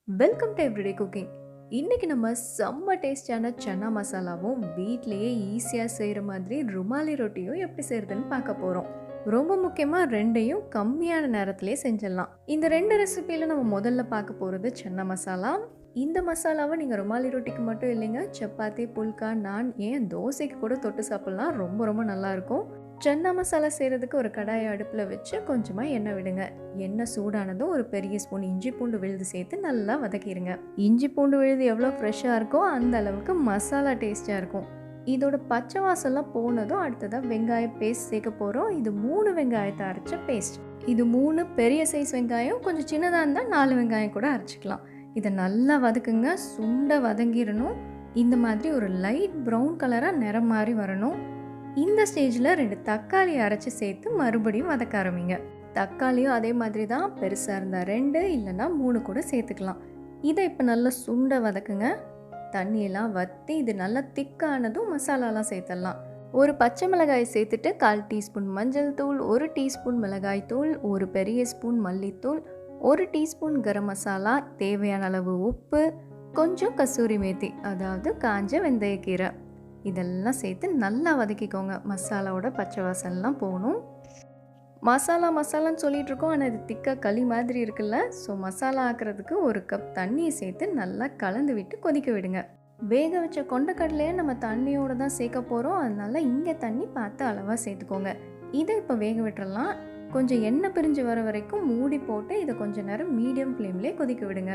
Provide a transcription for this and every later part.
Welcome to everyday cooking. இன்றைக்கி நம்ம செம்ம டேஸ்டியான சன்னா மசாலாவும் வீட்டிலையே ஈஸியாக செய்கிற மாதிரி ருமாலி ரொட்டியும் எப்படி செய்கிறதுன்னு பார்க்க போகிறோம். ரொம்ப முக்கியமாக ரெண்டையும் கம்மியான நேரத்திலே செஞ்சிடலாம். இந்த ரெண்டு ரெசிபியில் நம்ம முதல்ல பார்க்க போகிறது சன்னா மசாலா. இந்த மசாலாவை நீங்கள் ருமாலி ரொட்டிக்கு மட்டும் இல்லைங்க, சப்பாத்தி, புல்கா, நான், ஏன் தோசைக்கு கூட தொட்டு சாப்பிட்லாம். ரொம்ப ரொம்ப நல்லாயிருக்கும். சன்னா மசாலா செய்கிறதுக்கு ஒரு கடாயை அடுப்பில் வச்சு கொஞ்சமாக எண்ணெய் விடுங்க. எண்ணெய் சூடானதும் ஒரு பெரிய ஸ்பூன் இஞ்சி பூண்டு விழுது சேர்த்து நல்லா வதக்கிடுங்க. இஞ்சி பூண்டு விழுது எவ்வளோ ஃப்ரெஷ்ஷாக இருக்கோ அந்த அளவுக்கு மசாலா டேஸ்ட்டாக இருக்கும். இதோட பச்சை வாசம்லாம் போனதும் அடுத்ததாக வெங்காய பேஸ்ட் சேர்க்க போகிறோம். இது 3 வெங்காயத்தை அரைச்ச பேஸ்ட். இது 3 பெரிய சைஸ் வெங்காயம், கொஞ்சம் சின்னதாக இருந்தால் 4 வெங்காயம் கூட அரைச்சிக்கலாம். இதை நல்லா வதக்குங்க. சுண்டை வதங்கிடணும். இந்த மாதிரி ஒரு லைட் ப்ரௌன் கலராக நிறம் மாதிரி வரணும். இந்த ஸ்டேஜில் 2 தக்காளி அரைச்சி சேர்த்து மறுபடியும் வதக்க ஆரம்பிங்க. தக்காளியும் அதே மாதிரி தான், பெருசாக இருந்தால் 2 இல்லைன்னா 3 கூட சேர்த்துக்கலாம். இதை இப்போ நல்லா சுண்டை வதக்குங்க. தண்ணியெல்லாம் வற்றி இது நல்லா திக்கானதும் மசாலாலாம் சேர்த்துடலாம். ஒரு பச்சை மிளகாய் சேர்த்துட்டு 1/4 டீஸ்பூன் மஞ்சள் தூள், 1 டீஸ்பூன் மிளகாய் தூள், ஒரு பெரிய ஸ்பூன் மல்லித்தூள், 1 டீஸ்பூன் கரம் மசாலா, தேவையான அளவு உப்பு, கொஞ்சம் கசூரி மேத்தி அதாவது காஞ்ச வெந்தயக்கீரை, இதெல்லாம் சேர்த்து நல்லா வதக்கிக்கோங்க. மசாலாவோட பச்சை வாசல்லாம் போகணும். மசாலான்னு சொல்லிட்டு இருக்கோம், ஆனால் இது திக்காக களி மாதிரி இருக்குல்ல. ஸோ மசாலா ஆக்கிறதுக்கு 1 கப் தண்ணியை சேர்த்து நல்லா கலந்து விட்டு கொதிக்க விடுங்க. வேக வச்ச கொண்டக்கடலையே நம்ம தண்ணியோடு தான் சேர்க்க போகிறோம். அதனால இங்கே தண்ணி பார்த்து அளவாக சேர்த்துக்கோங்க. இதை இப்போ வேக விட்டுறலாம். கொஞ்சம் எண்ணெய் பிரிஞ்சு வர வரைக்கும் மூடி போட்டு இதை கொஞ்சம் நேரம் மீடியம் ஃப்ளேம்லேயே கொதிக்க விடுங்க.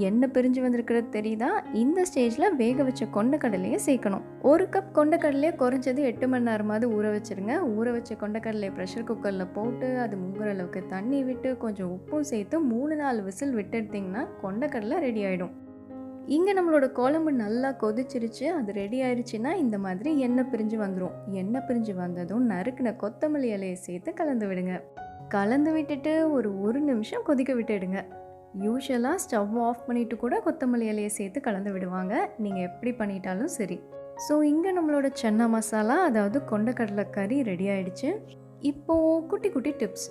எண்ணெய் பிரிஞ்சு வந்திருக்கிறது தெரியுதா? இந்த ஸ்டேஜில் வேக வச்ச கொண்டக்கடலையை சேர்க்கணும். 1 கப் கொண்டக்கடலையே குறைஞ்சது 8 மணி நேரமாவது ஊற வச்சுருங்க. ஊற வச்ச கொண்டக்கடலையை ப்ரெஷர் குக்கரில் போட்டு அது முங்குற அளவுக்கு தண்ணி விட்டு கொஞ்சம் உப்பும் சேர்த்து 3-4 விசில் விட்டு எடுத்திங்கன்னா கொண்டக்கடலை ரெடி ஆகிடும். இங்கே நம்மளோட குழம்பு நல்லா கொதிச்சிருச்சு. அது ரெடி ஆயிடுச்சுன்னா இந்த மாதிரி எண்ணெய் பிரிஞ்சு வந்துடும். எண்ணெய் பிரிஞ்சு வந்ததும் நறுக்கின கொத்தமல்லி இலையை சேர்த்து கலந்து விடுங்க. கலந்து விட்டுட்டு ஒரு 1 நிமிஷம் கொதிக்க விட்டுடுங்க. யூஸ்வலாக ஸ்டவ் ஆஃப் பண்ணிவிட்டு கூட கொத்தமல்லி இலையை சேர்த்து கலந்து விடுவாங்க. நீங்கள் எப்படி பண்ணிட்டாலும் சரி. ஸோ இங்கே நம்மளோட சன்னா மசாலா அதாவது கொண்டக்கடலை கறி ரெடி ஆகிடுச்சு. இப்போது குட்டி குட்டி டிப்ஸ்.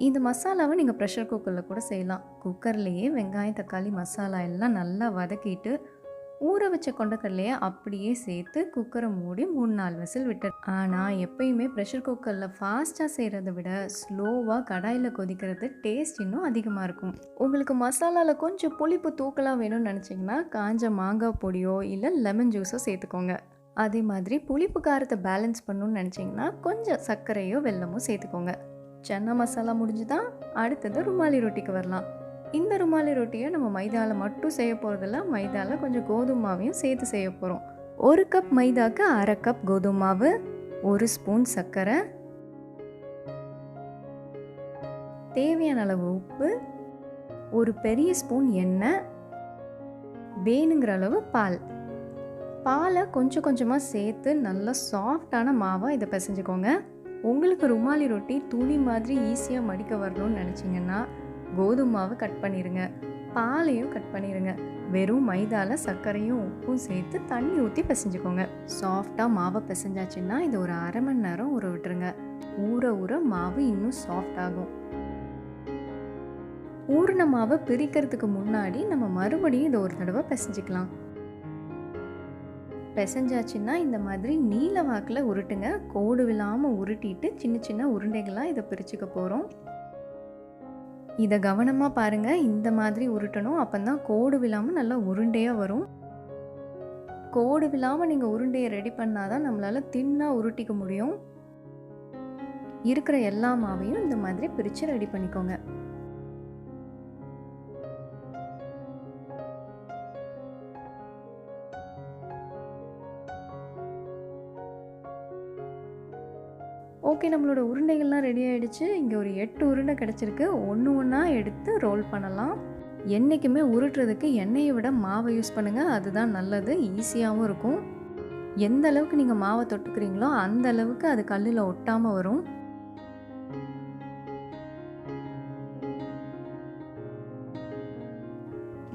இந்த மசாலாவை நீங்கள் ப்ரெஷர் குக்கரில் கூட செய்யலாம். குக்கர்லேயே வெங்காயம், தக்காளி, மசாலா எல்லாம் நல்லா வதக்கிட்டு ஊற வச்ச கொண்டக்கடலையை அப்படியே சேர்த்து குக்கரை மூடி 3-4 விசில் விட்டு. ஆனால் எப்பயுமே ப்ரெஷர் குக்கரில் ஃபாஸ்ட்டாக செய்கிறத விட ஸ்லோவாக கடாயில் கொதிக்கிறது டேஸ்ட் இன்னும் அதிகமாக இருக்கும். உங்களுக்கு மசாலாவில் கொஞ்சம் புளிப்பு தூக்கலாக வேணும்னு நினச்சிங்கன்னா காஞ்ச மாங்காய் பொடியோ இல்லை லெமன் ஜூஸோ சேர்த்துக்கோங்க. அதே மாதிரி புளிப்பு காரத்தை பேலன்ஸ் பண்ணணும்னு நினச்சிங்கன்னா கொஞ்சம் சர்க்கரையோ வெல்லமோ சேர்த்துக்கோங்க. சன்னா மசாலா முடிஞ்சுதான் அடுத்தது ருமாலி ரொட்டிக்கு வரலாம். இந்த ருமாலி ரொட்டியை நம்ம மைதாவில் மட்டும் செய்ய போகிறதில்ல, மைதாவில் கொஞ்சம் கோதுமை மாவையும் சேர்த்து செய்ய போகிறோம். 1 கப் மைதாவுக்கு 1/2 கப் கோதுமை மாவு, 1 ஸ்பூன் சர்க்கரை, தேவையான அளவு உப்பு, ஒரு பெரிய ஸ்பூன் எண்ணெய், வேணுங்கிற அளவு பாலை கொஞ்சம் கொஞ்சமாக சேர்த்து நல்லா சாஃப்டான மாவாக இதை பிசைஞ்சுக்கோங்க. உங்களுக்கு ருமாலி ரொட்டி துணி மாதிரி ஈஸியாக மடிக்க வரணும்னு நினச்சிங்கன்னா கோதுமை மாவு கட் பண்ணிடுங்க, பாலையும் கட் பண்ணிடுங்க. வெறும் மைதாவில் சர்க்கரையும் உப்பும் சேர்த்து தண்ணி ஊற்றி பிசைஞ்சுக்கோங்க. சாஃப்டாக மாவை பிசைஞ்சாச்சுன்னா இது ஒரு 1/2 மணி நேரம் ஊற விட்டுருங்க. ஊற மாவு இன்னும் சாஃப்ட் ஆகும். ஊறின மாவை பிரிக்கிறதுக்கு முன்னாடி நம்ம மறுபடியும் இதை ஒரு தடவை பிசைஞ்சிக்கலாம். பிசைஞ்சாச்சுன்னா இந்த மாதிரி நீல வாக்கில் உருட்டுங்க. கோடு விழாமல் உருட்டிட்டு சின்ன சின்ன உருண்டைகளாக இதை பிரிச்சுக்க போகிறோம். இதை கவனமாக பாருங்கள். இந்த மாதிரி உருட்டணும். அப்போ தான் கோடு விழாமல் நல்லா உருண்டையாக வரும். கோடு விழாமல் நீங்கள் உருண்டையை ரெடி பண்ணால் தான் நம்மளால் தின்னாக உருட்டிக்க முடியும். இருக்கிற எல்லா மாவையும் இந்த மாதிரி பிரித்து ரெடி பண்ணிக்கோங்க. ஓகே, நம்மளோட உருண்டைகள்லாம் ரெடி ஆகிடுச்சு. இங்கே ஒரு 8 உருண்டை கிடச்சிருக்கு. ஒன்றா எடுத்து ரோல் பண்ணலாம். என்றைக்குமே உருட்டுறதுக்கு எண்ணெயை விட மாவை யூஸ் பண்ணுங்கள். அதுதான் நல்லது, ஈஸியாகவும் இருக்கும். எந்த அளவுக்கு நீங்கள் மாவை தொட்டுக்கிறீங்களோ அந்த அளவுக்கு அது கல்லில் ஒட்டாமல் வரும்.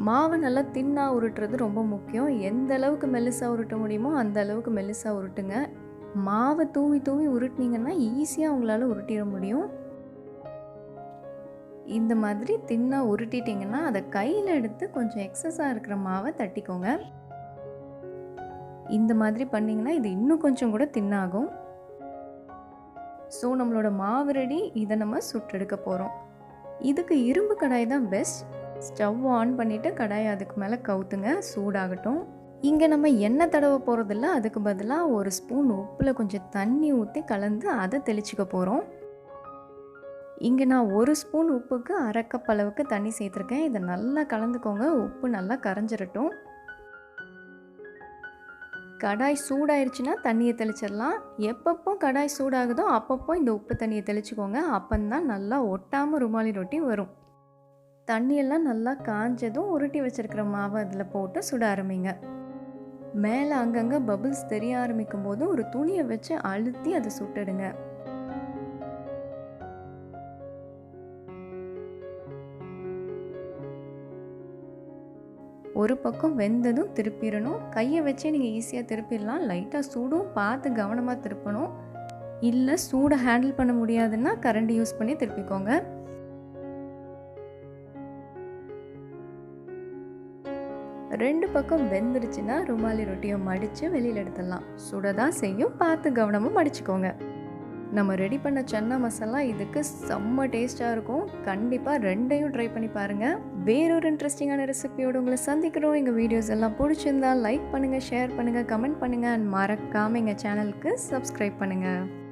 மாவை நல்லா தின்னாக உருட்டுறது ரொம்ப முக்கியம். எந்த அளவுக்கு மெல்லிசாக உருட்ட முடியுமோ அந்த அளவுக்கு மெல்லிசாக உருட்டுங்க. மாவை தூவி உருட்டினீங்கன்னா ஈஸியாக உங்களால் உருட்டிட முடியும். இந்த மாதிரி தின்னா உருட்டிட்டிங்கன்னா அதை கையில் எடுத்து கொஞ்சம் எக்ஸஸாக இருக்கிற மாவை தட்டிக்கோங்க. இந்த மாதிரி பண்ணிங்கன்னா இது இன்னும் கொஞ்சம் கூட தின்னாகும். ஸோ நம்மளோட மாவு ரெடி. இதை நம்ம சுட்டெடுக்க போகிறோம். இதுக்கு இரும்பு கடாய் தான் பெஸ்ட். ஸ்டவ் ஆன் பண்ணிவிட்டு கடாயை அதுக்கு மேலே கவுத்துங்க, சூடாகட்டும். இங்கே நம்ம எண்ணெய் தடவை போகிறதில்ல, அதுக்கு பதிலாக ஒரு ஸ்பூன் உப்பில் கொஞ்சம் தண்ணி ஊற்றி கலந்து அதை தெளிச்சிக்க போகிறோம். இங்கே நான் ஒரு ஸ்பூன் உப்புக்கு 1/2 கப் அளவுக்கு தண்ணி சேர்த்துருக்கேன். இதை நல்லா கலந்துக்கோங்க, உப்பு நல்லா கரைஞ்சிரட்டும். கடாய் சூடாயிருச்சுன்னா தண்ணியை தெளிச்சிடலாம். எப்பப்போ கடாய் சூடாகுதோ அப்பப்போ இந்த உப்பு தண்ணியை தெளிச்சுக்கோங்க. அப்போந்தான் நல்லா ஒட்டாமல் ருமாலி ரொட்டி வரும். தண்ணியெல்லாம் நல்லா காஞ்சதும் உருட்டி வச்சுருக்கிற மாவை அதில் போட்டு சுட ஆரம்பிங்க. மேலே அங்கங்கே பபிள்ஸ் தெரிய ஆரம்பிக்கும் போது ஒரு துணியை வச்சு அழுத்தி அதை சுட்டுடுங்க. ஒரு பக்கம் வெந்ததும் திருப்பிடணும். கையை வச்சே நீங்கள் ஈஸியாக திருப்பிடலாம். லைட்டாக சூடும் பார்த்து கவனமாக திருப்பணும். இல்லை சூடை ஹேண்டில் பண்ண முடியாதுன்னா கரண்டி யூஸ் பண்ணி திருப்பிக்கோங்க. ரெண்டு பக்கம் வெந்துருச்சுன்னா ருமாலி ரொட்டியை மடித்து வெளியில் எடுத்துடலாம். சுடதான் செய்யும், பார்த்து கவனமாக மடிச்சுக்கோங்க. நம்ம ரெடி பண்ண சன்னா மசாலா இதுக்கு செம்ம டேஸ்ட்டாக இருக்கும். கண்டிப்பாக ரெண்டையும் ட்ரை பண்ணி பாருங்கள். வேறொரு இன்ட்ரெஸ்டிங்கான ரெசிபியோடு உங்களை சந்திக்கிறோம். எங்கள் வீடியோஸ் எல்லாம் பிடிச்சிருந்தா லைக் பண்ணுங்கள், ஷேர் பண்ணுங்கள், கமெண்ட் பண்ணுங்கள். அண்ட் மறக்காமல் எங்கள் சேனலுக்கு சப்ஸ்கிரைப் பண்ணுங்கள்.